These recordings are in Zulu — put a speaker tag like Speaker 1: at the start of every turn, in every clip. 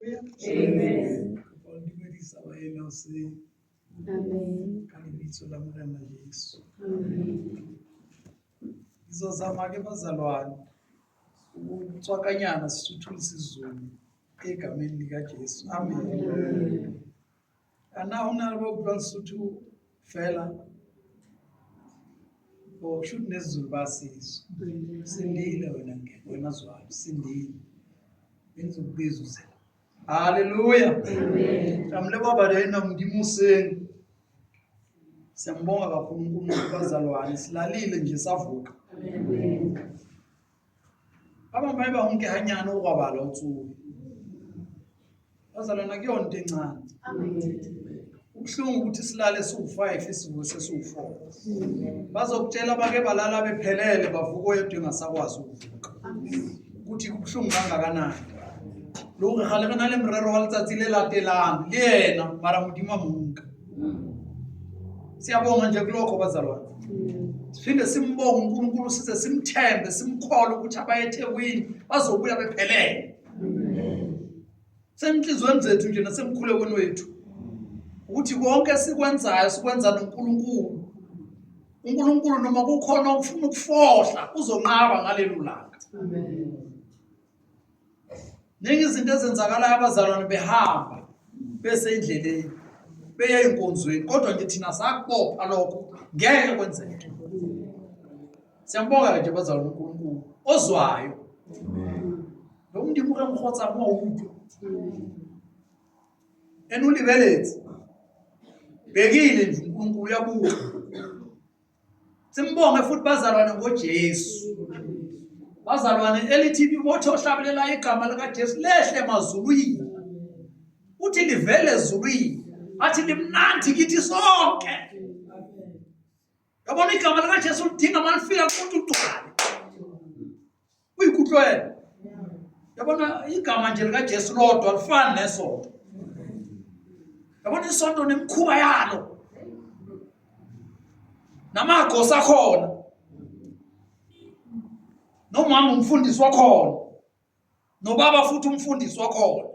Speaker 1: Amen.
Speaker 2: Amen.
Speaker 1: Ka lebitso la Morena Jesu.
Speaker 2: Amen.
Speaker 1: Ngizozama ke bazalwane ukutswakanyana Sesotho isiZulu egameni lika Jesu. Amen. Ana una le bua Sesotho fela o shoot nesiZulu basizwe. Sindile wena zwalo sindile. Benzokubiza uzela. Hallelujah.
Speaker 2: Amen.
Speaker 1: Jamle baba lena mndimuseni. Siyambonga kakhulu uNkulunkulu bazalwane silalile nje savuka.
Speaker 2: Amen.
Speaker 1: Abambaye bahonke hanyana okwabala utsuku. Bazalwana kuyonto encane.
Speaker 2: Amen.
Speaker 1: Ubhlungu ukuthi silale siwu5 isivuko sesiwu4. Bazokutshela bake balala bephelele bavuka oyedwa engasakwazi ukuvuka. Ukuthi kubhlungu kangakanani. Lo re gale kana le morero wa letsatsi le latelang le yena mara modimo monka. Siyabonga nje kulokho bazalwane. Siphinde simbonge uNkulunkulu size simthembe simkhole ukuthi abayeThekwini bazobuya bephelele. Senhlizweni zethu nje nasemkhulekweni wethu ukuthi konke sikwenzayo sikwenza noNkulunkulu. uNkulunkulu noma kukhona okufuna ukufohla uzonqaba ngalelo langa.
Speaker 2: Amen.
Speaker 1: Ningi izinto ezenzakalayo abazalwane behamba bese endleleni beye enkonzweni kodwa nje thina sakubopha lokho ngeke kwenzeke. Siyambonga nje bazalwane uNkulunkulu ozwayo. Lo mndimo ke mkhotsa mo umuntu. Enulibelethi bekile nje uNkulunkulu uyabuka. Simbonge futhi bazalwane ngoJesu. Bazalwane elithi motho ohlabelela igama lika Jesu lehle emazulwini. Uthi livele ezulwini athi limnandi kithi sonke. Yabona igama lika Jesu lidinga malifika kumuntu ugcwale. Uyikuhlwela. Yabona igama nje lika Jesu lodwa alifani nesonto. Yabona isonto nemkhuba yalo. Namagosi akhona. Nomama umfundisi wakhona. Nobaba futhi umfundisi wakhona.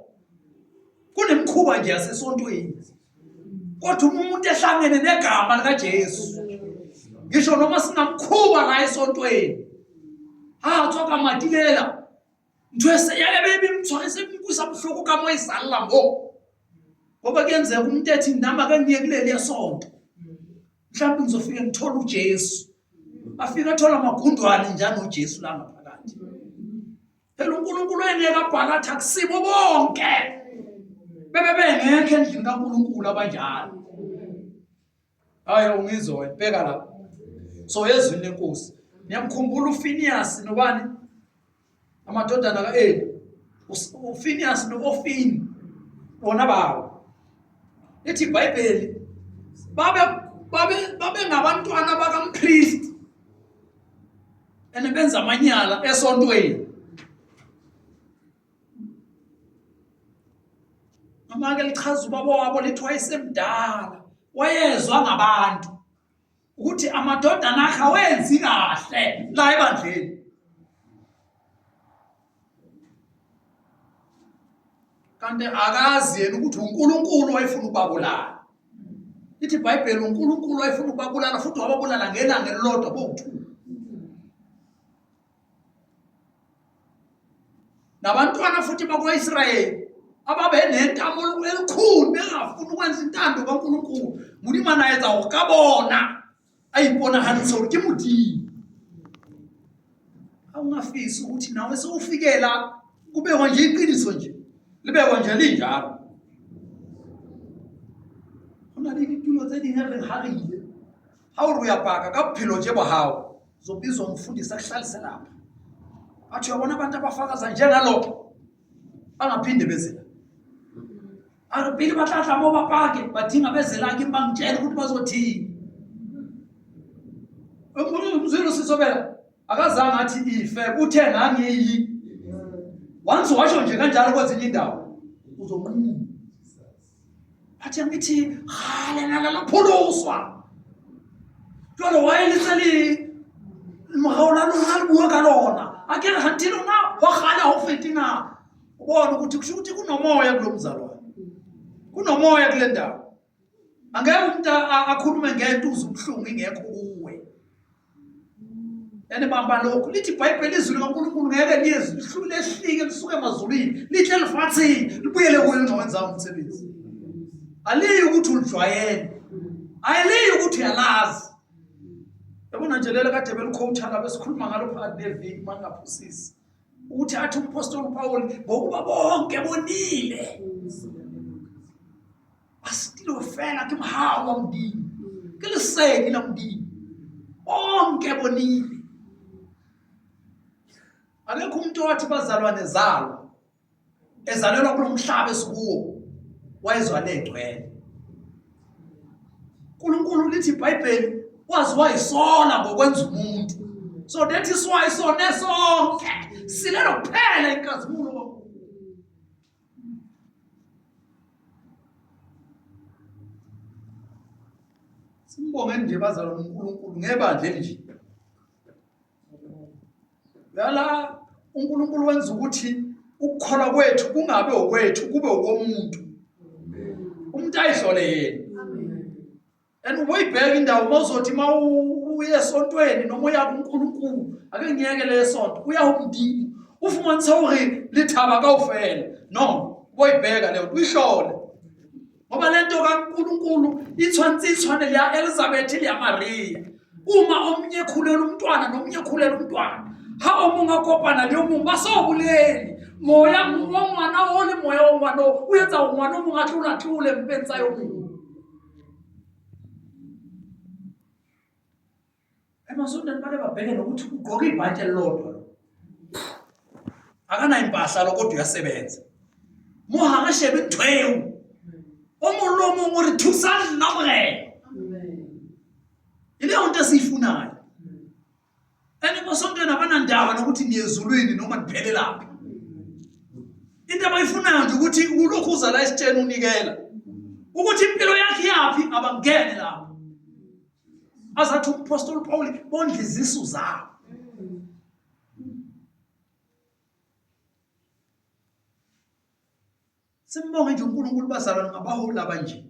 Speaker 1: Kunemkhuba nje yasesontweni. Kodwa umuntu ehlangene negama lika Jesu. Ngisho noma sinamkhuba la esontweni. Tsoka matilela. Ntwese yale bebi mthwese imkusa buhloko ka moyisalla ngo. Ngoba kuyenzeka umuntu ethi nama kangiye kuleli yasonto. Mhlawumbe ngizofika ngithola uJesu. Afika athola amagundwane njalo uJesu la ngaphakathi. Phela uNkulunkulu engeke abhala athi akusibo bonke. Bebengekho endlini kaNkulunkulu abanjalo. Hayi ungizwe bheka la. So yezwini lenkosi. Ngiyamkhumbula uPhinias nobani? Amadodana kaEli. uPhinias noOfini. Bona bawo. Lithi iBhayibheli babe ngabantwana bakaMpriest. Enebenza amanyala esontweni. Amake lichaza ubaba wabo lithi wayesemdala. Wayezwa ngabantu ukuthi amadodana akhe awenzi kahle la ebandleni. Kanti akazi yena ukuthi uNkulunkulu wayefuna ukubabulala. Lithi iBhayibheli uNkulunkulu wayefuna ukubabulala futhi wababulala ngelanga elilodwa bo2. Nabantwana futhi bakwaIsrayeli ababenentamo elikhulu bengafuni ukwenza intando kaNkulunkulu. Modimo na etsa go ka bona a ipona hantle gore ke modimo. Awungafisi ukuthi nawe sewufikela kubekwa nje iqiniso nje. Libekwa nje linjalo. Hona le ditulo tse ding re harile. Ha o re ya paka ka bophelo nje ba hao. Zobizwa umfundisi akuhlalise lapha. Athi uyabona abantu abafakaza njengalo bangaphinde bezela. Aribili batlatla mo bapake badinga bezela ke bangitshela ukuthi bazothini. Umzwelo sisobela akazange athi ife uthe ngangiyi. Once washo nje kanjalo kwezinye indawo uzonqina. Athi ngithi lena laphuluswa. Jolo wayelitseli mgaola lona le bua ka lona. Akere hantilo na wa gala ho fetina ubona ukuthi kusho ukuthi kunomoya kulomzalwane, kunomoya kule ndawo. Angeke umuntu akhulume ngento ubuhlungu ingekho kuwe. Bamba lokho lithi iBhayibheli izwi likaNkulunkulu ngeke liyezwe lihlule lehlike lisuke emazulwini lihle lifathini libuyele kuyo nowenza umsebenzi. Aliyi ukuthi ulijwayele, ayiliyi ukuthi uyalazi. Yabona nje lelo kade beliquote la besikhuluma ngalo phakathi neviki mangaphusisi ukuthi athi umpostoli Paul ngokuba bonke bonile asitilo fela ke mhawa mdini ke leseki la mdini bonke bonile. Akekho umuntu owathi bazalwane zalo ezalelwa kulomhlaba esikuwo wayezwa legcwele. uNkulunkulu lithi iBhayibheli wazi wayisola ngokwenza umuntu, so that is why sone sonke silelo kuphela inkazimulo. Simbonge nje bazalwane uNkulunkulu ngebandla elinje. Yala uNkulunkulu wenza ukuthi ukukholwa kwethu kungabe okwethu kube okomuntu. Umuntu ayihlole yena. Ubuyibheka indawo mawuzothi mawuye esontweni noma uya kuNkulunkulu ake ngiyekele esonto uya umdini ufumanisa uri lithaba kawufela. No, ubuyibheka leyo uyihlole. Ngoba lento kaNkulunkulu ithwane liya Elizabeth liya Maria. Uma omunye ekhulela umntwana nomunye ekhulela umntwana, ha omunye akopana leyo mungu basobuleli. Moya ngomwana wole moya womwana uyenza umwana omunye ahlulahlule empensa yomungu. Emasondweni bale babheke nokuthi ugqoke ibhatshi elilodwa. Akana impahla lo kodwa uyasebenza. Moha ngashebe ithwewu. Omulomo ngori thusana namre. Ile onto esifunayo. Emasondweni abanandaba nokuthi niyezulwini noma niphele laphi. Into abayifunayo nje ukuthi ulokhu uza la esitsheni unikela. Ukuthi impilo yakhe yapi abangene lapho. Azathi umpostoli Paul bondla izisu zabo. Simbonge nje uNkulunkulu bazalwane ngabaholi abanje.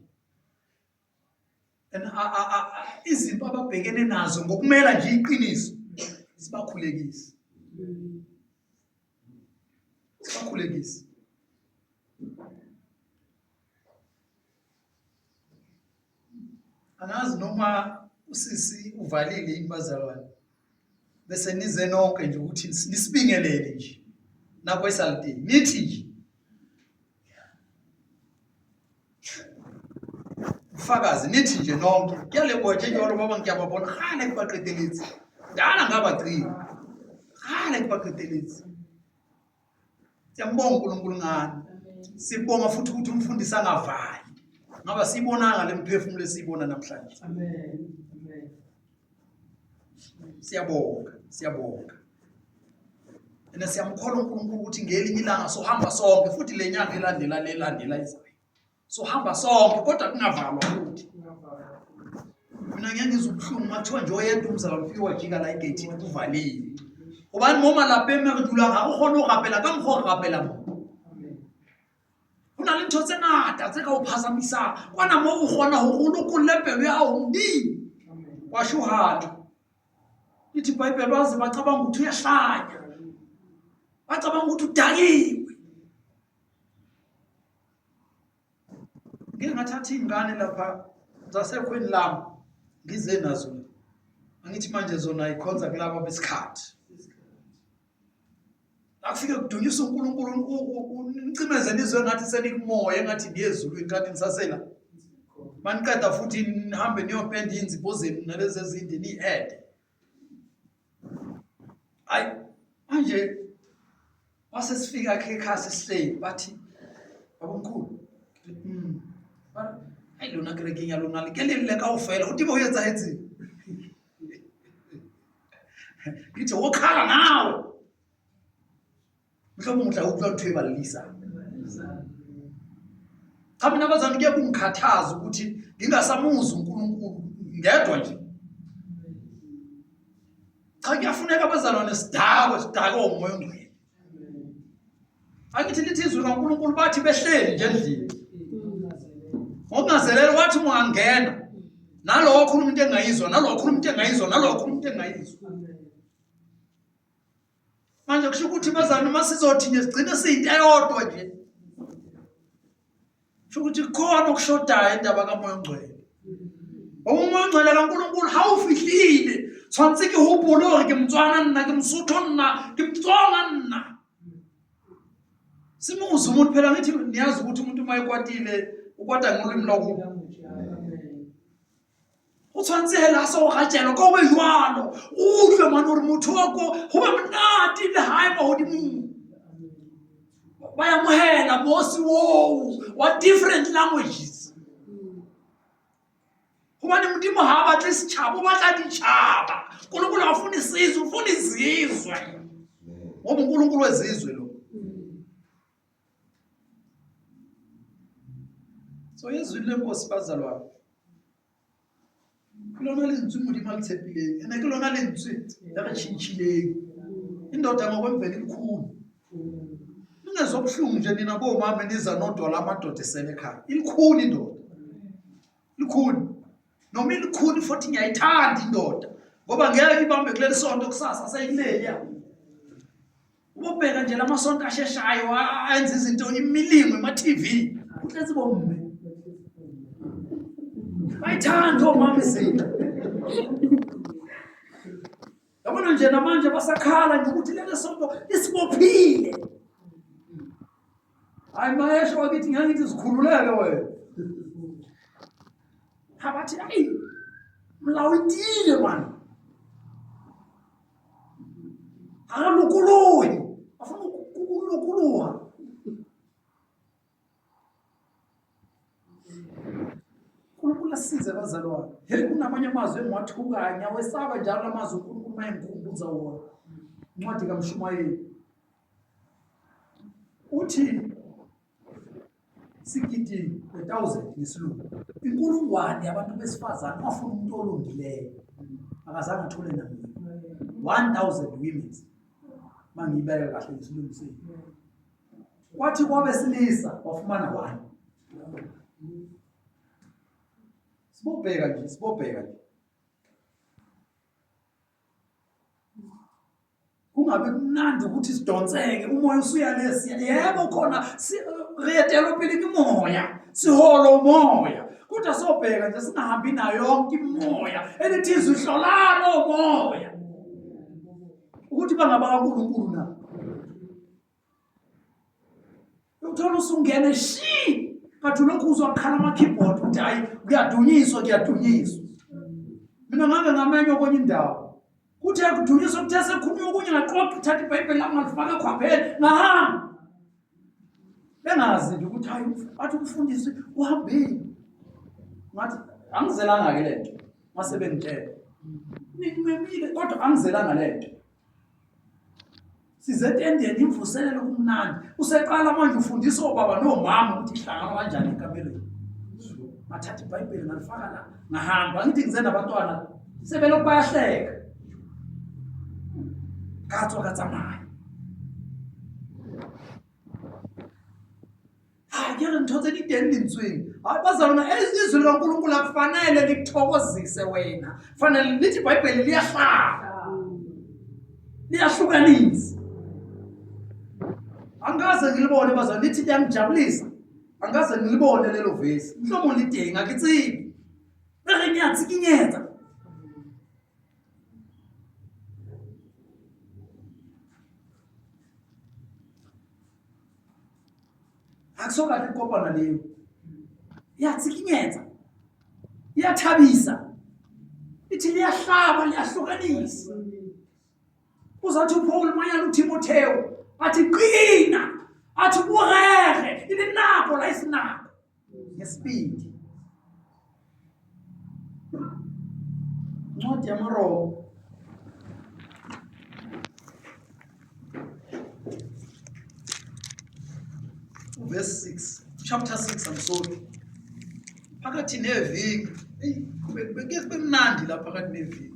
Speaker 1: Izinto ababhekene nazo ngokumela nje iqiniso sibakhulekise. Sibakhulekise. Angazi noma usisi uvalile imbazalwane bese nize nonke nje ukuthi nisibingelele nje nakho esaltini nithi nje ufakazi nithi nje nonke kuyale boje njalo baba ngiyababona khale kubaqedelezi dala ngabaqini khale kubaqedelezi. Siyambonga uNkulunkulu ngani, sibonga futhi ukuthi umfundisi angavali ngaba sibonanga lemphefumulo esibona namhlanje.
Speaker 2: Amen.
Speaker 1: Siyabonga. Siyamkholwa uNkulunkulu ukuthi ngelinye ilanga sohamba sonke futhi lenyanga elandela izayo. Sohamba sonke kodwa kungavalwa futhi. Mina ngiyangizubhlungu mathiwa nje oyedwa umzalwane ufike wajika la egate kuvalile. Ubani moma lapha emerdula ngakhona uqapela kamkhona uqapela mo. Una le ntho tse ngata tse ka o phazamisa kwana mo o gona ho golokolla pelo ya hao mdini wa shuhada. Lithi iBhayibheli bazi bacabanga ukuthi uyahlanya, bacabanga ukuthi udakiwe. Ngeke ngathatha ingane lapha zasekhweni lami ngize nazo. Angithi manje zona ikhonza kulabo besikhathi. Akufike kudunyiswa uNkulunkulu unicimeze nizwe ngathi senikumoya engathi ngiyezulwini kanti nisasela. Maniqeda futhi nihambe niyopenda inzipho zenu nalezi ezinde niede. Ay manje wasesifika ekhaya sesihleli bathi babamkhulu hayi lona kereking lona likelele ka ufela uthi boyetsa hetsi ngithi wokhala nawe mhlawumbe ngidla ukuthola uthwebalisa. Cha mina bazami kuye kungikhathaza ukuthi ngingasamuzi uNkulunkulu ngedwa nje. Cha kuyafuneka abazalwane sidakwe umoya ongcwele. Angithi lithi izwi kaNkulunkulu bathi behleli nje endlini. Ngokungazeleli wathi ungangena nalowo khuluma into engayizwa, nalowo khuluma into engayizwa, nalowo khuluma into engayizwa. Manje kusho ukuthi bazana masizothini sigcine siyinto eyodwa nje. Kusho ukuthi khona okushodayo indaba kaMoya oNgcwele. Umoya oNgcwele kaNkulunkulu hawufihlile. Tshwantse ke hopole ke Motswana nna ke Mosotho nna ke Mtsonga nna. Simuzi umuntu phela ngithi niyazi ukuthi umuntu mayekwatile ukwata ngolimi lwakubo. O tshwantse hela so gatsela go be jwalo. O tle mane hore motho wa ko go be monate le hae ba hodimo. Ba ya mohela bosi wo wa different languages. Hobane modimo ha ba tle setjhaba ba tla ditjhaba. Nkulunkulu afuna isizwe, ufuna izizwe. Ngoba uNkulunkulu wezizwe lo. So izwi lenkosi bazalwane. Kulona lentswe modimo alitshepileyo. Ene kulona lentswe ya re tshintshileng. Indoda ngokwemvelo ilikhulu. Ningezobuhlungu nje nina bomama niza nodola amadoda esele ekhaya. Ilikhulu indoda. Ilikhulu. Noma ilikhulu futhi ngiyayithanda indoda. Ngoba ngeke ibambe kuleli sonto kusasa seyileli ya. Ubobheka nje lamasonto asheshayo ayenza izinto imilingo ema-TV. Uhlezi bomme. Bayithanda omama izinto. Yabona nje namanje basakhala nje ukuthi leli sonto lisibophile. Hayi mayesho wakithi ngiyangithi sikhululeke wena. Habathi hayi mlawitile man. Akalukuluhi. Afuna ukulukuluha. uNkulunkulu asize bazalwane. Hey kunamanye amazwi engiwathukanya wesaba njalo amazwi uNkulunkulu mayengikhumbuza wona. Incwadi kaMshumayeli. Uthi sigidi 1000 ngesilungu. Inkulungwane yabantu besifazane bafuna umuntu olungileyo. Akazange athole namuntu. 1000 women. Mangibeka kahle ngesilungu sethu. Kwathi kwabesilisa wafumana 1. Sibobheka nje. Kungabe kumnandi ukuthi sidonseke umoya usuyalesi. Yebo khona riyetela phela imoya. Siholo umoya. Kodwa sobheka nje singahambi nayo yonke imoya. Elithi izwi hlolana umoya. Ukuthi bangaba kaNkulunkulu na. Uthola usungene shi. Kathi lokhu uzwa kukhala ama-keyboard ukuthi hayi kuyadunyiswa. Mina ngabe ngamenye kwenye indawo. Kuthi akudunyiswa kuthe sekhulunywa okunye ngaqoqa uthatha iBhayibheli lami ngalifaka ekhwapheni ngahamba. Bengazi nje ukuthi hayi athi umfundisi uhambeni. Ngathi angizelanga ke lento. Mase bengitshela. Ngimemile kodwa angizelanga lento. Sizetendeni imvuselelo kumnandi. Useqala manje ufundisa obaba nomama ukuthi ihlangana kanjani ekamelweni. Mathatha iBhayibheli ngalifaka la. Ngahamba ngithi ngize nabantwana sebelokhu bayahleka. Katswa katsamaya. Hayi ngithoze lideni lintswini. Hayi bazalwana izwi likaNkulunkulu akufanele likuthokozise wena. Fanele lithi iBhayibheli liyahlala. Liyahlukanisa. Angaze ngilibone bazalwane lithi liyangijabulisa. Angaze ngilibone lelo vesi. Mhlobo lidinga kitsibi. Beke ngiyatsikinyeza. Akusoka ikopana leyo. Iyatsikinyeza. Iyathabisa. Ithi liyahlaba liyahlukanisa. Uzathi uPaul manyana uTimotheo athi qina athi burehe ilinapho la isinapho ngesibindi. Incwadi yamaRoma verse 6 chapter 6 I'm sorry. Phakathi neviki bemnandi la phakathi neviki.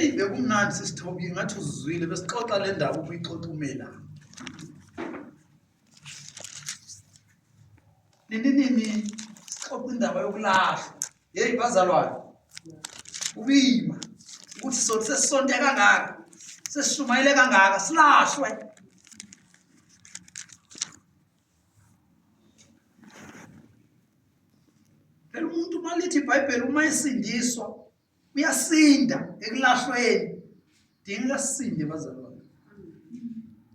Speaker 1: Hey, bekumnandi sisithobi ngathi uzizwile besixoxa le ndaba ubuyixoxa umela. Nini sixoxa indaba yokulahlwa. Hey bazalwane. Ubima ukuthi sesisonke kangaka. Sesishumayele kangaka silahlwe. Phela umuntu malithi iBhayibheli uma esindiswa uyasinda ekulahlweni. Dinga sisinde bazalwane.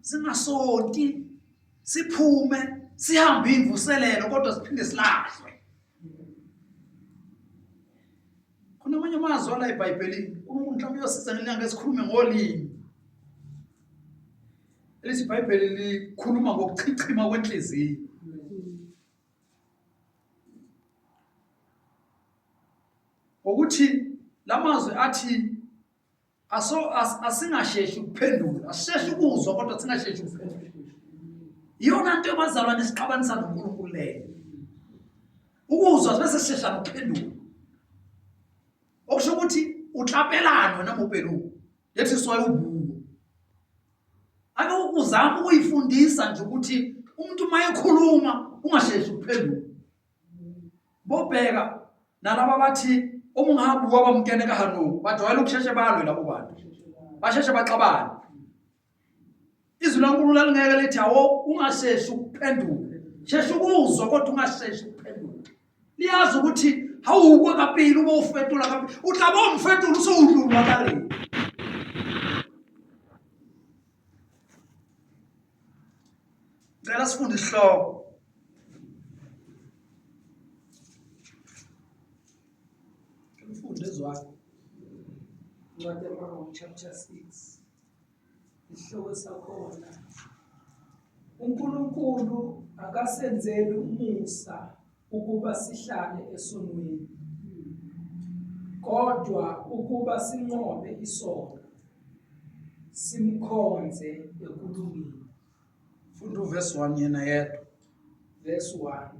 Speaker 1: Singasonti siphume sihambe imvuselelo kodwa siphinde silahlwe. Khona amanye amazwi ala eBhayibhelini umuntu mhlawumbe uyosiza ngenyanga esikhulume ngolimi. Elithi iBhayibheli likhuluma ngokuchichima kwenhliziyo. Ukuthi lamazwi athi asingasheshi ukuphendula, asisheshi ukuzwa kodwa singasheshi ukuphendula. Iyona into yabazalwane siqabanisa noNkulunkulu leyo. Ukuzwa bese sishesha nokuphendula. Okusho ukuthi utlapelano noma upelu. Lethi soye ubuko. Ake uzama ukuyifundisa nje ukuthi umuntu mayekhuluma ungasheshi ukuphendula. Bobheka nalabo bathi omungabuka bamkene kahanu bajwayela ukusheshe balwe labo bantu. Basheshe baxabane. Izwi laNkulunkulu lingeke lithi awo ungasheshi ukuphendula. Sheshe ukuzwa kodwa ungasheshi ukuphendula. Liyazi ukuthi hawukwe kapili uma ufetula kapili. Uhlabo umfetula usowudlula kare. Ngicela sifunde isihloko.
Speaker 2: Matthew chapter 6. Isihloko sakhona. uNkulunkulu akasenzeli umusa ukuba sihlale esonweni. Kodwa ukuba sinqobe isono. Simkhonze ekulungeni.
Speaker 1: Funda uverse 1 yena yedwa.
Speaker 2: Verse 1.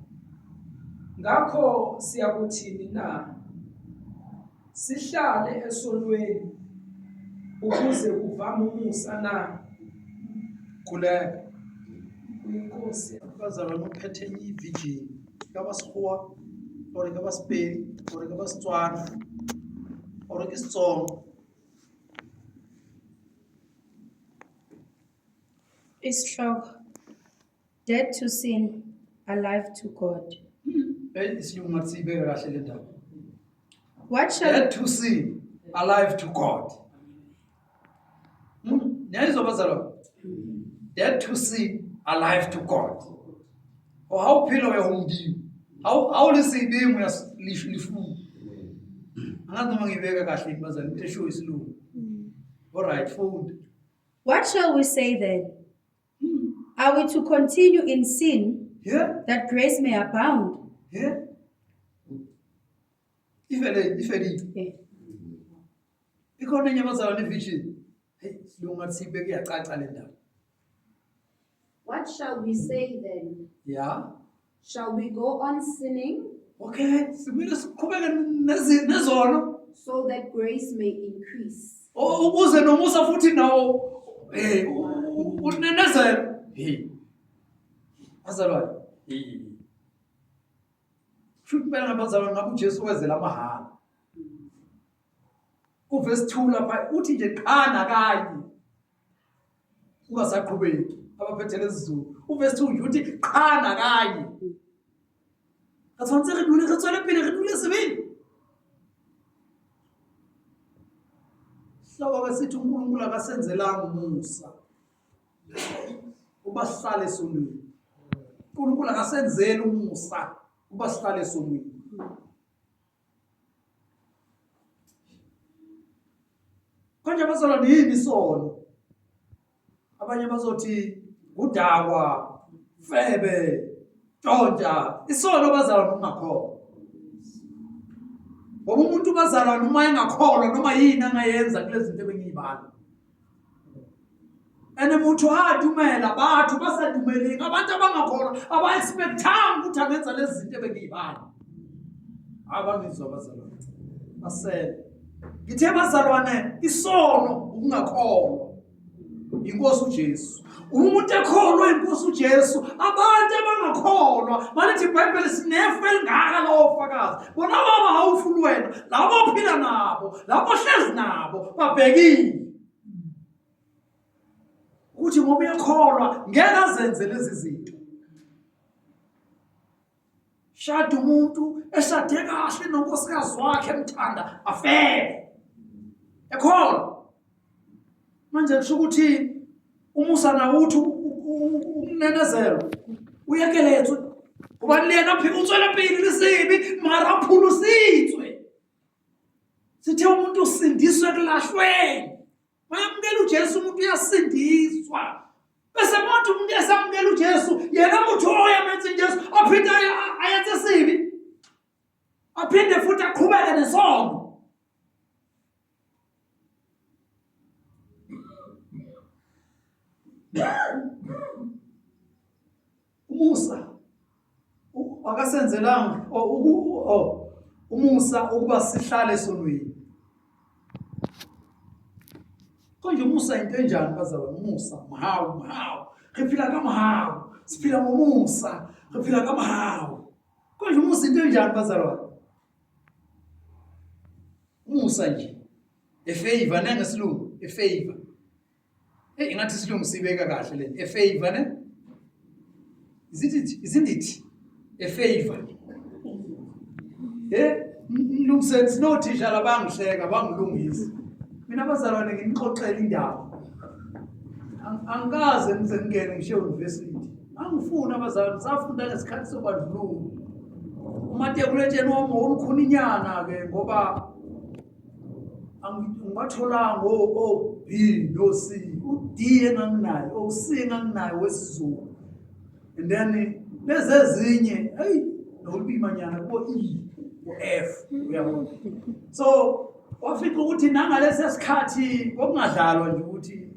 Speaker 2: Ngakho siyakuthini na? Sihlale esonweni ukuze kuvame umusa na?
Speaker 1: Khuleka.
Speaker 2: Inkosi
Speaker 1: Bazalwane uphethe iVirgin. Kabasikhuwa or kabaSpedi or kabaSetswana or isiTsonga.
Speaker 3: Isihloko, dead to sin, alive to God.
Speaker 1: Isilungu ngathi sibeke kahle le ndaba.
Speaker 3: What shall
Speaker 1: Dead to sin, alive to God. Niyayizwa bazalwane? Dead to sin, alive to God. Or how philo ya umdiyo. How lisibingu yaslifu. Angazi noma ngibeka kahle bazalwane esho isilungu. All right, funda.
Speaker 3: What shall we say then? Are we to continue in sin
Speaker 1: Yeah?
Speaker 3: that grace may abound?
Speaker 1: Yeah? Ifeli.
Speaker 3: Yeah.
Speaker 1: Ikhona enye abazalwane eVirgin. Hey, silungu ngathi sibeke yacaca le ndaba.
Speaker 4: What shall we say then?
Speaker 1: Yeah?
Speaker 4: Shall we go on sinning
Speaker 1: Okay, simile siqhubeke nezono.
Speaker 4: so that grace may increase?
Speaker 1: Ukuze nomusa futhi nawo unenezelo. Hey. Bazalwane. Hey. Futhi phela ngabazalwane ngabe uJesu wezela amahala. Uverse 2 lapha uthi nje qana kanye. Ungasaqhubeki abaphethe lezizulu. Uverse 2 uthi qana kanye. Katsantse re dule re tswele pele re dule sebele. Hloko besithi uNkulunkulu akasenzelanga umusa. Uba sihlale esonweni. uNkulunkulu akasenzeli umusa uba sihlale esonweni. Konje bazalwane yini isono? Abanye bazothi udakwa, febe, ntshontsha. Isono bazalwane ungakholwa. Ngoba umuntu bazalwane uma engakholwa noma yini angayenza kulezi zinto ebengiyibala. Umuntu hadumela bathu basadumeleni abantu abangakholwa aba-expectanga ukuthi angenza lezi zinto ebengiyibala. Abangizwa bazalwane. Basele. Ngithe bazalwane, isono ukungakholwa inkosi uJesu. Umuntu ekholwa inkosi uJesu, abantu abangakholwa, malithi iBhayibheli sinefa elingaka lawo ufakazi. Bona baba awufuni wena, labo ophila nabo, labo ohlezi nabo, babhekile. Ukuthi ngoba uyakholwa ngeke azenze lezi zinto. Shada umuntu eshade kahle nonkosikazi wakhe emthanda afele. Ekholwa. Manje kusho ukuthi umusa nawuthi umnenezelo uyekeletswe. Kubaluleka phela utswela phela lisibi mara phulusitswe. Sithe umuntu usindiswe kulahlweni. Mayamukela uJesu umuntu uyasindiswa. Bese manje umuntu esamukela uJesu yena umuntu oyamenza uJesu aphinde ayenze sibi. Aphinde futhi aqhubeke nesono. Umusa akasenzelanga umusa ukuba sihlale esonweni. Konje umusa into enjani bazalwane? Umusa mahawu. Siphila kamahawu, siphila ngomusa, siphila kamahawu. Konje umusa into enjani bazalwane? Umusa nje efavor nangesilungu efavor. Ingathi isilungu sibeka kahle le efavor ne? Isn't it? A favor. Mlungiseni sinothisha labangihleka bangilungisa. Mina bazalwane nginixoxela indaba. Angikaze ngize ngene ngisho university. Angifuni abazalwane safunda ngesikhathi sobandlululo. Umatekuletsheni wami olukhuninyana ke ngoba angibatholanga B no C. U-D enganginayo, o-C enganginayo wesizulu. And then lezi ezinye nolibimanyana kubo E u-F uyabona. So wafika ukuthi nangalesi sikhathi okungadlalwa nje ukuthi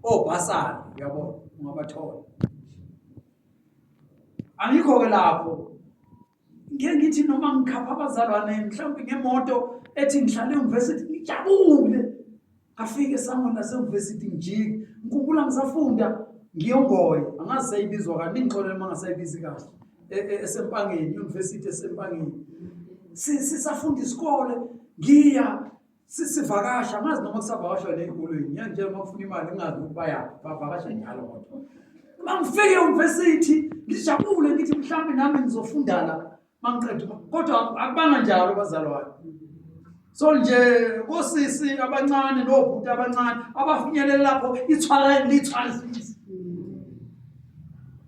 Speaker 1: obhasali uyabona ungabathola. Angikho ke lapho. Ngeke ngithi noma ngikhapha abazalwane mhlawumbe ngemoto ethi ngihlale e-university ngijabule. Afike sango nase-university njiki. Ngikhumbula ngisafunda ngiyongoye. Angazi sayibizwa kaningi ngixolele mangasayibizi kahle. Esempangeni, university esempangeni. Sisafunda isikole ngiya sivakasha ngazi noma kusavakashwa lezikolweni. Nje makufuna imali ngazi ukubaya bavakasha njalo kodwa. Mangifike e-university ngijabule ngithi mhlawumbe nami ngizofunda la mangiqeda kodwa akubanga njalo bazalwane. So nje kosisi abancane nobhuti abancane abafinyelela lapho ithwala lithwalisisa.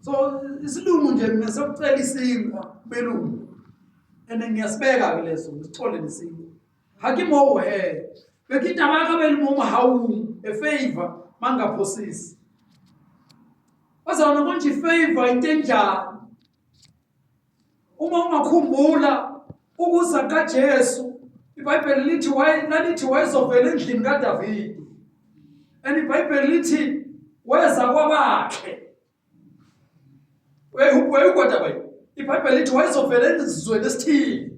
Speaker 1: So isilungu nje mina sokucela isinkwa belungu. Ngiyasibeka ke leso ngisithole nesinkwa. Hakimo bekitaba yakabeli moma hawu efavor mangaphosisi. Bazalwane konje ifavor into enjani? Uma ungakhumbula ukuza kaJesu iBhayibheli lithi wayezovela endlini kaDavide. iBhayibheli lithi weza kwabakhe. Uyayikhoda bayi. iBhayibheli lithi wayezovela ezizweni esithile.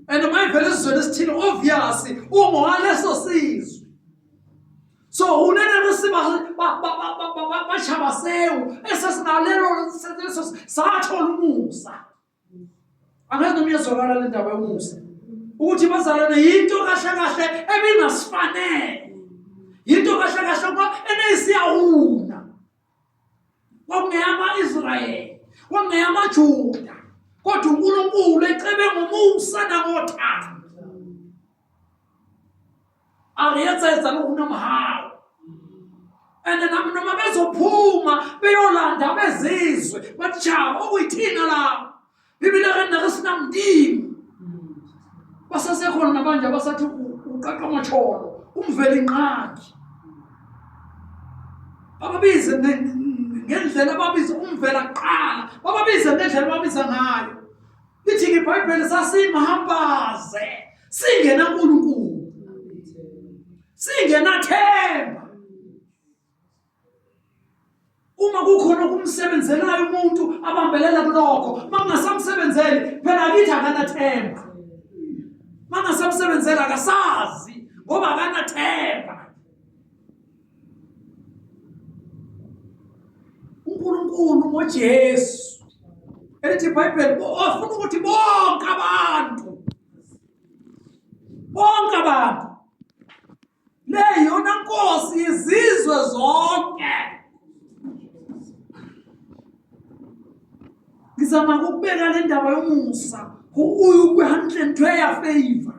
Speaker 1: Mayivela ezizweni esithile obviously ungaleso sizwe. So unene siba bashabasewu esesinalelo sathola umusa. Angazi noma iyazwakala le ndaba yomusa. Ukuthi bazalwane yinto kahle ebingasifanele. Yinto kahle ngoba eneyisiyahuna. Kwakungeyama Israyeli, kwakungeyama Juda. Kodwa uNkulunkulu ecebe ngomusa nangothando. Aliyenza lokunamahawu. Noma bezophuma beyolanda bezizwe bathaba okuyithina la. Bibili nasinamdini. Basasekhona nabanje abasathi uqaqa amacholo, umvela inqaki. Bababize ngendlela ababiza umvela kuqala, bababize ngendlela ababiza ngayo. Lithi iBhayibheli sasimahambaze, singena uNkulunkulu. Singena themba. Uma kukhona ukumsebenzelayo umuntu abambelela kulokho, mangasamsebenzeli phela lithi akanathemba. Mangasamsebenzela akasazi ngoba akanathemba. uNkulunkulu ngoJesu elithi iBhayibheli ofuna ukuthi bonke abantu le yona Nkosi izizwe zonke. Ngizama ukubeka le ndaba yomusa uyu kwe-102 favor.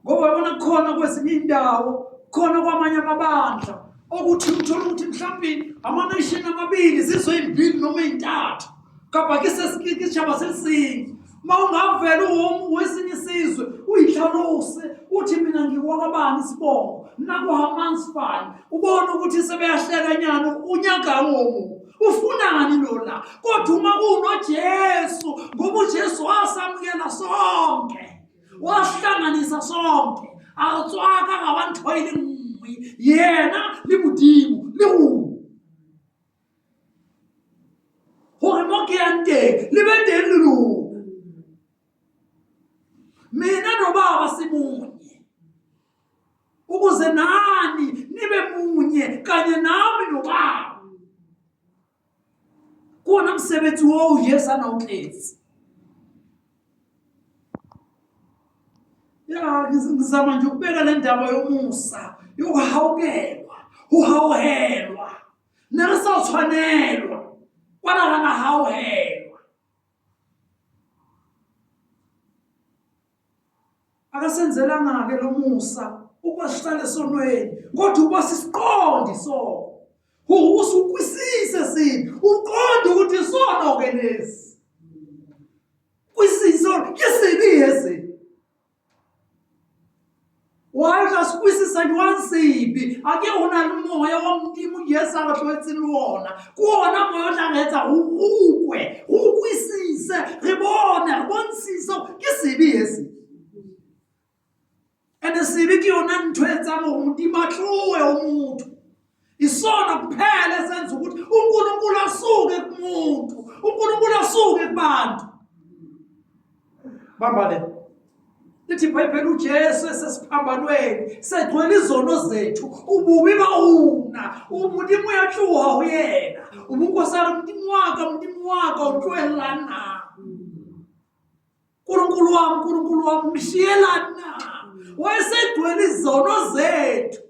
Speaker 1: Ngoba yabona khona kwezinye indawo, khona kwamanye amabandla ukuthi uthola ukuthi mhlawumbe amanation amabili zizoyimbili noma ey'ntathu kapa ke sesishaba sesinye. Mawungavela wesinye isizwe uyihlaluse uthi mina ngikwakabani isibongo nakuHamansfan ubone ukuthi sebeyahleka nyana unyaka womu ufunani lola. Kodwa uma kunoJesu, ngoba uJesu wasamukela sonke, wahlanganisa sonke, akatswaka ngabanthoyile yena libudimo lihu hore moke yante libe teng lelo. Mina nobaba simunye ukuze nani nibe munye kanye nami nobaba. Kuona msebenzi woYesu anawuhlezi. Ngizama nje ukubeka le ndaba yomusa yokuhawukelwa, uhawuhelwa, nerisawutshwanelwa kwana hawuhelwa. Akasenzelanga-ke lo musa ukuba sihlale esonweni, kodwa ukuba sisiqonde isono. Usukwisise sini uqonde ukuthi isono-ke lesi kwisiso yesibi. Wayesikwisisa ngiwansibi ake unalo umoya womntimo uYesu akahlwetsini wona kuona moya odlangetsa ukwe ukwisise ribona bonisise ke sibi. Ene sibi ke yona ntho etsa mo umntimo atlowe umuntu. Isona kuphela esenza ukuthi uNkulunkulu asuke kumuntu, uNkulunkulu asuke kubantu. Bambale lithi iBhayibheli uJesu esesiphambanweni segcwele izono zethu, ububi bawuna, umntimo uyatluha uyena, ubunkosana umntimo waka utshwelana. Nkulunkulu wami mshiyelana, wayesegcwele izono zethu.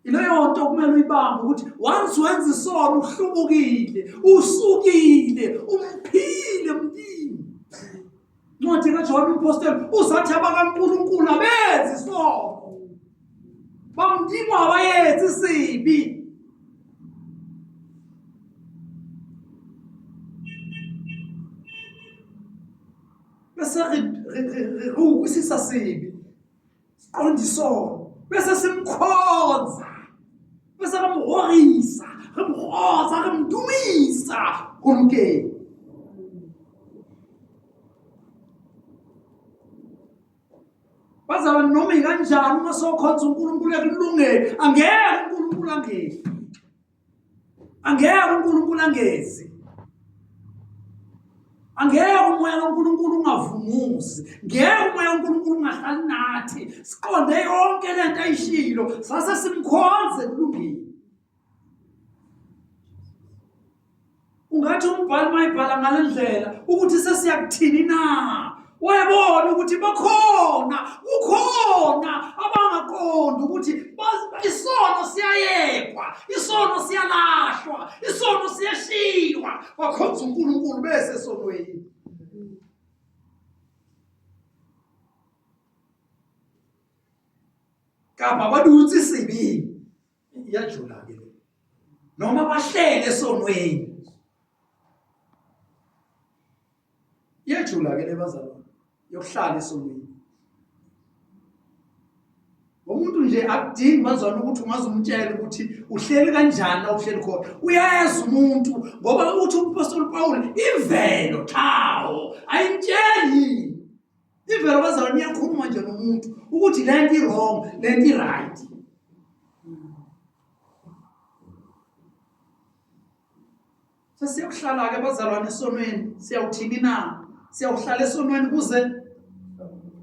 Speaker 1: Ileyo nto kumele uyibambe ukuthi once wenza isono uhlubukile, usukile, umphile mntini. Ncwadi kaJohane umpostoli uzathi abakaNkulunkulu abenzi isono, bamntimo abayenzi isibi. Bese ukwisisa sibi, siqonde isono, bese simkhonza, bese ramhorisa, ramhoza, ramdumisa uNkulunkulu. Bazaba noma ikanjani uma sokhonza uNkulunkulu ekulungele, angeke uNkulunkulu angezi. Angeke uNkulunkulu angezi. Angeke umoya kaNkulunkulu ungavumuzi, ngeke umoya kaNkulunkulu ungahlali nathi. Siqonde yonke lento ayishilo, sase simkhonze kulungile. Ungathi umbhali mayibhala ngale ndlela ukuthi sesiyakuthini na? Wayebona ukuthi kukhona abangaqondi ukuthi isono siyayekwa, isono siyalahlwa, isono siyashiywa, bakhonza uNkulunkulu bese esonweni. Kapa badutsi isibi iyajula ke noma bahlele esonweni. Iyajula ke lebazalwane yokuhlala esonweni. Umuntu nje akudingi bazwana ukuthi ungazumtshela ukuthi uhleli kanjani la uhleli khona. Uyayazi umuntu ngoba uthi umpostoli Paul imvelo thawo ayintsheli. Imvelo bazalwane iyakhuluma nje nomuntu ukuthi lento i-wrong, lento i-right. Sesiyokuhlala ke bazalwane esonweni, siyawuthini na? Siyawuhlala esonweni kuze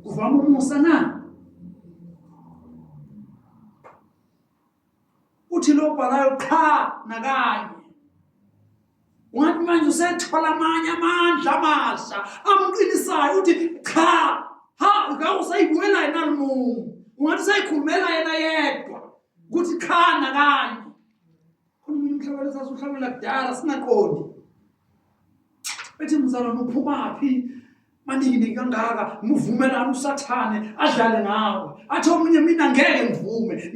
Speaker 1: kuvama umusa na? Uthi lo bhalayo qha nakanye. Ungathi manje usethola amanye amandla amasha amqinisayo uthi cha, ha ngawusayibulela yena lumungu. Ungathi usayikhulumela yena yedwa ukuthi cha nakanye. Khona umhlaba lesathi uhlabela kudala singaqondi. Bethi mzalwane uphumaphi? Manini kangaka muvumelana usathane adlale ngawe. Athi omunye mina ngeke ngivume.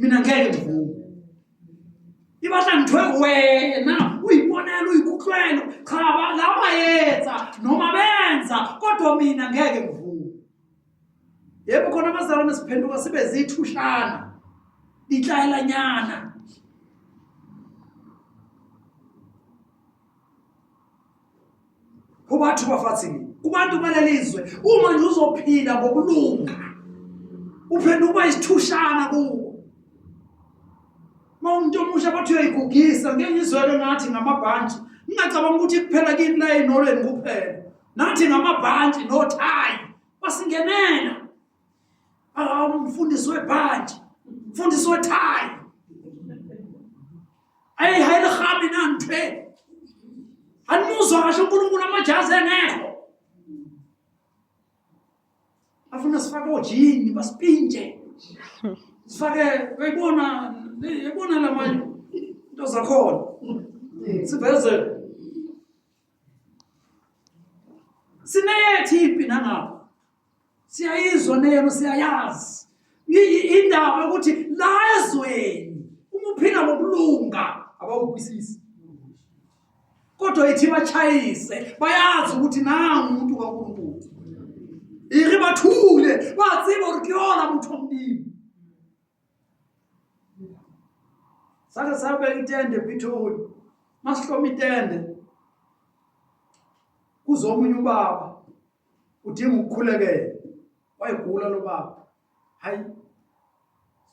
Speaker 1: Ibahla ngithwe wena uyibonela uyikuhlwelo cha laba yenza noma benza kodwa mina ngeke ngivume. Yebo khona abazalwane siphenduka sibe zithushana litlayelanyana. Kubantu bafathini, kubantu balelizwe uma nje uzophila ngokulunga uphenduka uba isithushana kuwo. Umuntu omusha bathi uyayigugisa ngeke ngizwele ngathi ngamabhantshi. Ngingacabanga ukuthi kuphela kini la enolweni kuphela. Nathi ngamabhantshi nothayi basingenela. Umfundisi webhantshi, umfundisi wethayi. Hayile khami nanthe. Animuzwa kahle uNkulunkulu amajazi engekho. Afuna sifake ojini basipintshe. Sifake uyibona lamanye into zakhona. Siveze. Sineyethi impi nangapha. Siyayizwa neyeno siyayazi. Indaba ukuthi la ezweni uma uphila ngokulunga abawubusisi. Kodwa ithi bachayise bayazi ukuthi nangu umuntu kaNkulunkulu. Iri bathule batsiba urikyola mutho omdini. Sake sabe itende bithuli. Masihloma itende. Kuzomunye ubaba. Udinga ukukhulekela. Wayegula lo baba. Hayi.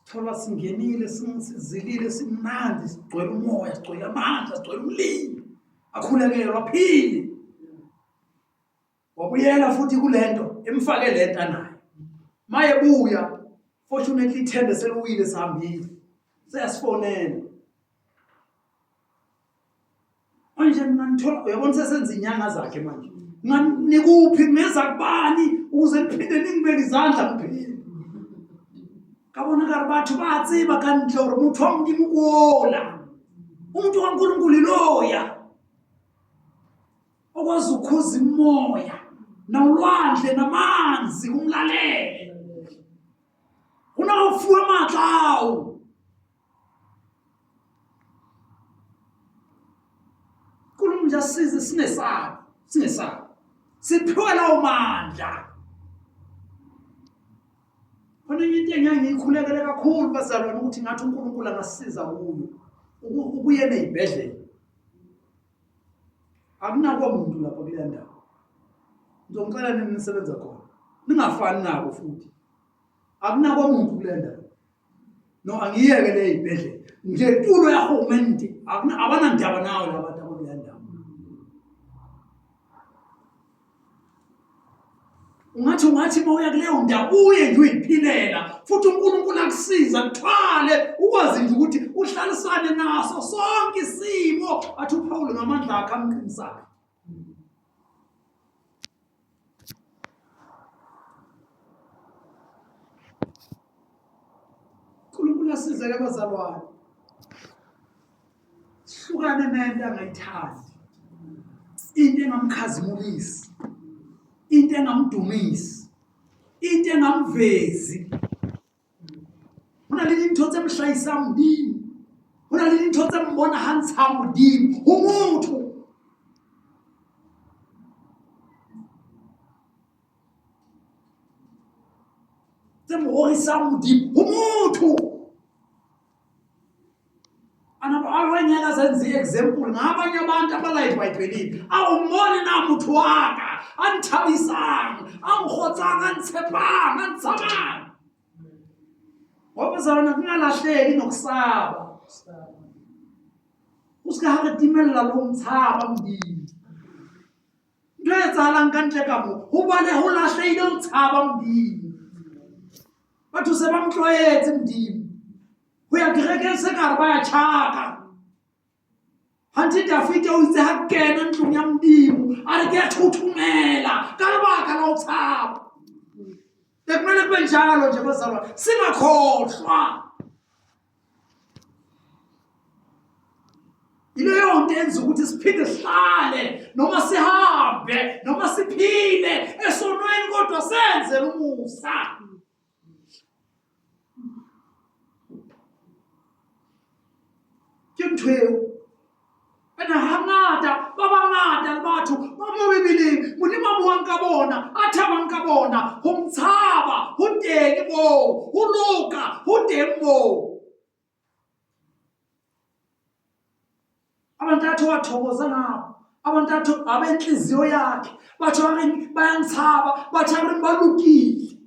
Speaker 1: Thola singenile sizilile simnandi sigcwele umoya sigcwele amandla sigcwele umlilo. Akhulekelwa waphili. Wabuyela futhi kulento emfake lento naye. Mayebuya fortunately ithende seluwile sihambile. Seyasifonela. Manje ngithola uyabona sesenza inyanga zakhe manje. Nikuphi ngeza kubani ukuze niphinde ningibeke izandla ngiphile. Kabona karibathu batsiba kanhle umuntu wamdimo kuola. Umuntu kaNkulunkulu loya. Okwazi ukhuza imoya nawulwandle namanzi kumlalele. Unafuwe matlawu. Nkulunkulu asize sinesaba. Siphiwe lawo mandla. Khona into engiyikhulekele kakhulu bazalwane ukuthi ngathi uNkulunkulu angasiza kuyo. Ukuyena ezibhedlela. Akunakho umuntu lapha kule ndawo. Ngizongicela nini nisebenza khona. Ningafani nabo futhi. Akunakho umuntu kule ndawo. No angiyeke le ezibhedlela. Nje tulo yahulumende abana ndaba nawo labantu abakule ndawo. Ungathi mawuya kuleyo ndawo uye nje uyiphilela futhi uNkulunkulu akusiza kuthwale ukwazi nje ukuthi uhlalisane naso sonke isimo athi uPaul ngamandla akhe amqinisaka. uNkulunkulu asize ke bazalwane. Hlukane nento angayithandi. Into engamkhazimulisi. Into engamdumisi. Into engamvezi. Una leli ntotse emhlayisa mdini. Una leli ntotse mbona handsome mdini. Umuntu. Semhorisa mdini. Umuntu. Abanye zenza example ngabanye abantu abala eBhayibhelini awumboni na muthu waka anthabisanga angikhotsanga antshepanga antsabanga ngoba zona kungalahleki nokusaba o ska ha re timella lo mtshaba Modimo. Ntho e etsahalang ka ntle ka mo ho bane ho lahlehile ho tshaba Modimo. Batho se ba mtlwaetse Modimo ho ya kerekeng se ka re ba ya tjhaka. Hanti Dafite o itse ha kena ntlong ya Modimo a re ke a thuthumela ka lebaka la ho tshaba. Kumele kube njalo nje bazalwane, singakhohlwa. Ile yonke yenza ukuthi siphinde sihlale noma sihambe noma siphile esonweni kodwa senze umusa. Ke ntwe ena hangata ba bangata le batho ba mo Bibileng Modimo a buang ka bona a thabang ka bona ho mtshaba ho teng moo ho loka ho teng moo. Abantu bathokoza ngabo, abantu abenhliziyo yakhe batho bayamthaba batho balukile.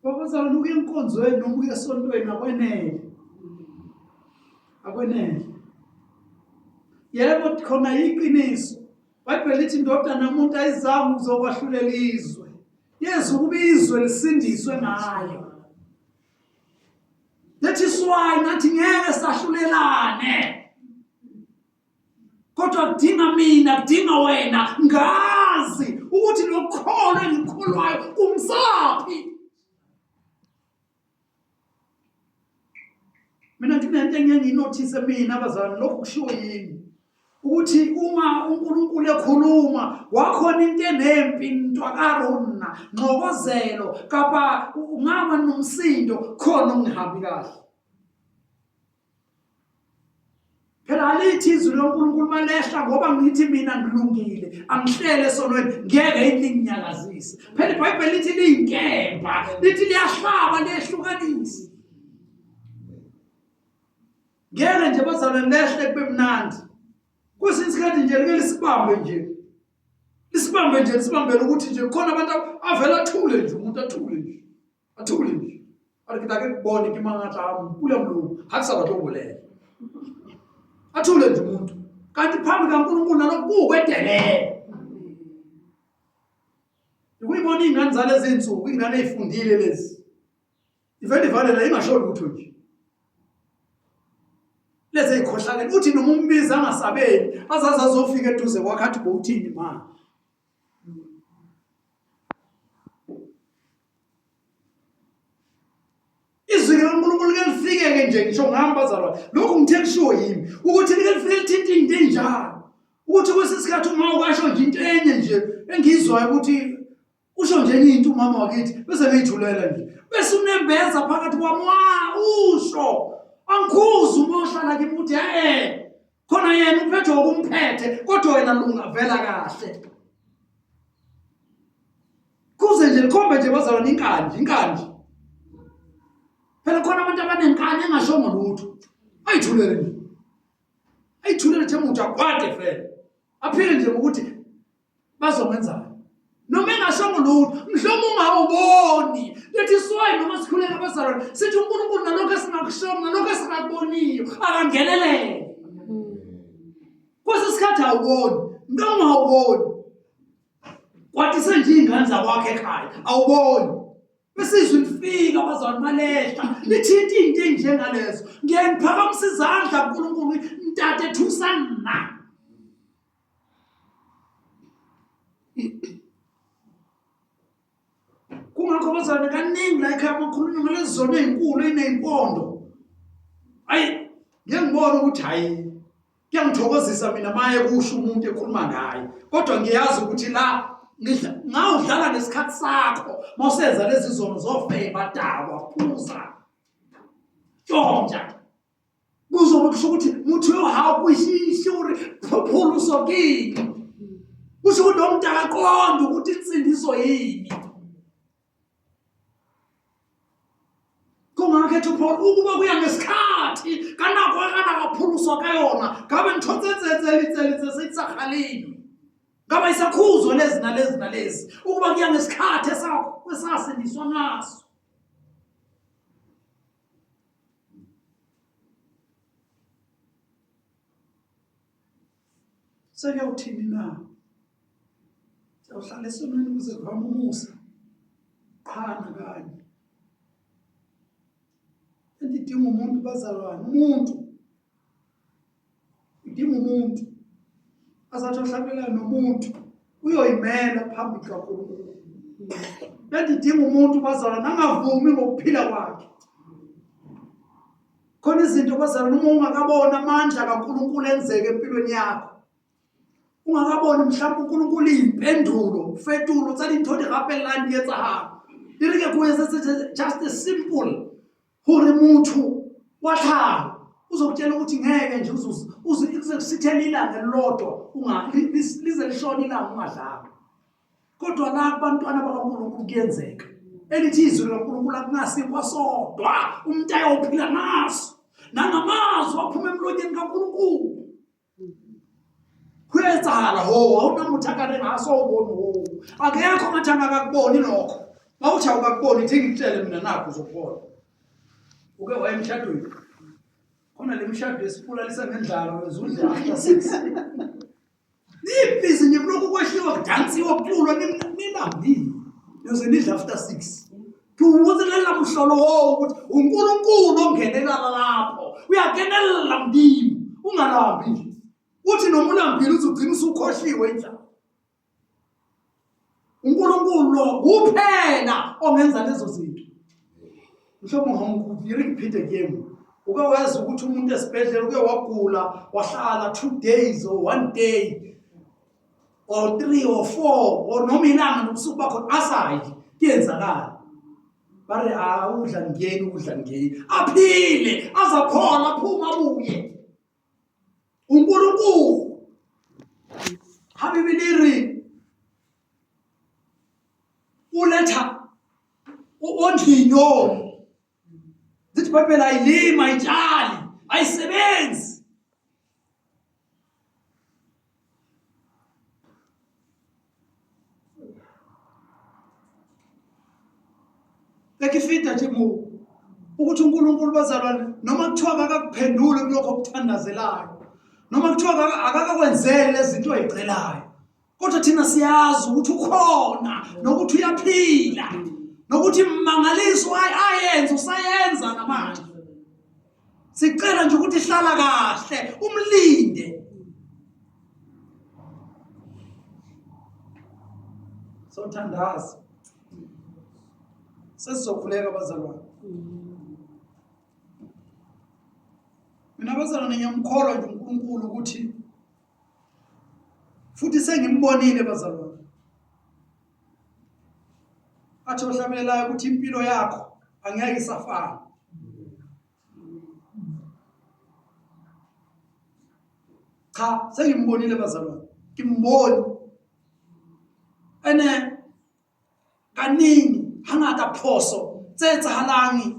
Speaker 1: Babazalwane uke enkonzweni noma uke esontweni akwenele. Yebo khona iqiniso. iBhayibheli lithi indodana yomuntu ayizange uzokwahlulela izwe. Yesu kube izwe lisindiswe ngayo. That is why nathi ngeke sahlulelane. Kodwa kudinga mina, kudinga wena ngazi ukuthi lokholwa engikholwayo kumsaphi. Mina kunento engiyinothise mina abazalwane lokhu kushiwo yini ukuthi uma uNkulunkulu ekhuluma wakhona into enempi ntwakarona ngokozelo kapa ungaba nomsindo khona ungihambi kahle. Phela alithi izwi loNkulunkulu malehla ngoba ngithi mina ngilungile angihlele esonweni ngeke inginyakazise. Phela iBhayibheli lithi liyinkemba lithi liyahlaba lehlukanisa. Ngeke nje bazalwane lehle kube mnandi. Kwesinye isikhathi nje like lisibambe nje lisibambele ukuthi nje khona abantu avela athule nje umuntu athule nje. Akitake kubona ikimanga mpula mlungu hakusabatho bolela. Athule nje umuntu. Kanti phambi kaNkulunkulu nalokho kukwedelele. Ukuyibona ingane zale zinsuku ingane ezifundile lezi. Ivele la ingasholo lutho nje. Leze ikhohlakele uthi noma umbiza angasabeli azaza azofika eduze kwakhe athi bowuthini ma. Izwi loNkulunkulu lifike nje ngisho ngihamba bazalwane lokhu ngithe kushiwo yimi ukuthi lifike lithinta into enjalo ukuthi kwesisikhathi uma ukwasho nje into enye nje engizwayo ukuthi usho nje into umama wakithi bese ngiyithulela nje bese unembeza phakathi kwami usho angikhuza uma uhlala kimi uthi khona yena uphethe okumphethe kodwa wena lungavela kahle. Kuze nje likhombe nje bazalwane inkanje. Phela khona abantu abanenkani engashongo lutho. Ayithulele nje umuntu akwade vele. Aphile nje ukuthi bazomenzana. Noma engashongo lutho, mhlawumbe ungawuboni. Lethi siwayi noma sikhuleka abazalwane, sithi uNkulunkulu nalokho esingakushongo, nalokho esingakuboniyo, akangelelele. Kwesisikhathi awuboni, noma awuboni. Kwathi senje ingane zakwakhe ekhaya, awuboni. Besizwe lifika abazalwane malehla, lithinta into enjengalezo. Ngeke ngiphakamisa izandla kuNkulunkulu, ntate thusana. Kungakho bazalwane kaningi la ekhaya bakhuluma ngalezi zona ezinkulu ezinempondo. Ngiyangibona ukuthi hayi kuyangithokozisa mina maye kusho umuntu ekhuluma ngaye. Kodwa ngiyazi ukuthi la ngawudlala nesikhathi sakho mawusenza lezi zono zofeba dakwa phuza. Tshontsha. Kuzobe kusho ukuthi muthi uhawu kuyishishuri phuphula usokini. Kusho ukuthi umuntu akaqonda ukuthi insindiso yini. Kungakhetha ukuba kuya ngesikhathi kanako akaphuluswa kayona ngabe ngithotsetsetse litselitse sitsahalini ngaba isakhuzo lezi nalezi ukuba kuya ngesikhathi esasindiswa ngaso. Sekuyawuthini na? Siyawuhlala esonweni ukuze kuvame umusa. Qhana kanye. Idinga umuntu bazalwane, umuntu. Idinga umuntu. Azathi ohlabelana nomuntu uyoyimela phambi kaNkulunkulu. Idinga umuntu bazalwane angavumi ngokuphila kwakhe. Khona izinto bazalwane uma ungakabona amandla kaNkulunkulu enzeke empilweni yakho. Ungakabona mhlawumbe uNkulunkulu impendulo, fetulo tsa dintho di rapellang di etsahala. Di re ke go etsa just a simple hore motho wa tlhago uzokutshela ukuthi ngeke nje uzosithela ilanga elilodwa lize lishona ilanga ungadlanga. Kodwa la abantwana bakaNkulunkulu kuyenzeka. Elithi izwi likaNkulunkulu akungasikho sodwa umuntu ayophila ngaso nangamazwi aphuma emlonyeni kaNkulunkulu. Kuyenzakala awunamuntu akade ngaso ubone akekho ngathi angakakuboni lokho. Mawuthi awukakuboni ithi ngitshele mina nakho uzokubona. Uke wayemshadweni. Khona le mshado esipulalisa ngendlala wezudle after 6. Nibhizi nibuloko kwehliwa kudansiwa kuculwa ninambini. Yoze nidla after 6. Kuwuzelela umhlolo ukuthi uNkulunkulu ongenela lapho. Uyakenelela mdini ungalambi nje. Uthi noma ulambile uzogcina usukhohliwe endlala. uNkulunkulu lo kuphela ongenza lezo zinto. Mhlobo ngangikuphi repeat again. Uke wazi ukuthi umuntu esibhedlela uke wagula wahlala 2 days or 1 day or 3 or 4 or noma ilanga nobusuku bakho asayi kuyenzakala. Bare udla ngeni aphile azaphola aphuma abuye. uNkulunkulu habibili uletha ondlinyo zithi Bhayibheli ayilima ayitshali ayisebenzi. Lekifida nje ukuthi uNkulunkulu bazalwane noma kuthiwa akakuphendule kulokho okuthandazelayo noma kuthiwa akakakwenzele lezinto oyicelayo, kodwa thina siyazi ukuthi ukhona nokuthi uyaphila nokuthi imangaliso ayenza usayenza namanje. Sicela nje ukuthi ihlala kahle umlinde. Sothandaza sesizokhuleka bazalwane. Mina bazalwane ngiyamkholwa nje uNkulunkulu ukuthi futhi sengimbonile bazalwane. Athi ohlabelelayo ukuthi impilo yakho angeke isafana. Cha, sengimbonile bazalwane. Ngimboni. Ene kaningi hangata phoso tsetsahalangi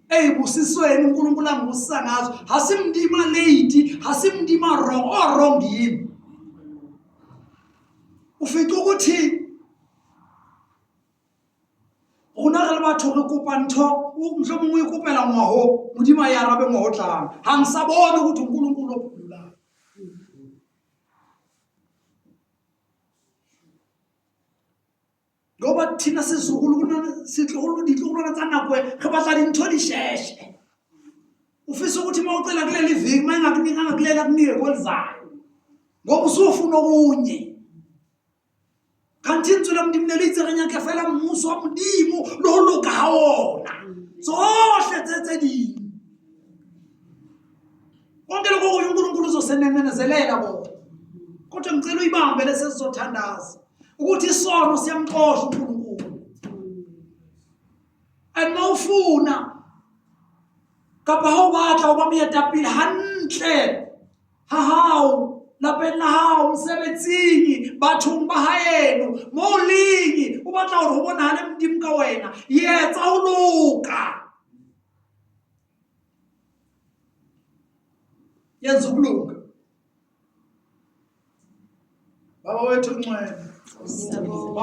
Speaker 1: eyibusisweni uNkulunkulu angibusisa ngazo hasimndima late hasimndima wrong yini. Ufika ukuthi ona le batho re kopa ntho mhlomongwe ikopela ngwaho modimo ya arabe ngwaho tlang ha ngisabona ukuthi uNkulunkulu ophula. Ngoba thina sizukulu kuna sitlolo ditlolo tsa nako re batla dintho di sheshe. Ufisa ukuthi mawucela kuleli viki mangakunika kulela kunike kwelizayo ngoba usufuna okunye. Kanti intswela mdimo nelitse re nyaka fela mmuso wa modimo lo loka ha ona tsohle tse ding. Konke lokho uNkulunkulu uzosenenezelela bona. Kodwa ngicela uyibambe lesizothandaza ukuthi isono siyamxosha uNkulunkulu. Mawufuna kapa ho batla o ba moetapele hantle ha hao lapeng la hao mosebetsing bathong ba haeno mo lingi o batla hore ho bonahale modimo ka wena yetsa ho loka. Yenza ukulunga. baba wethu ongcwele
Speaker 3: Siyabonga.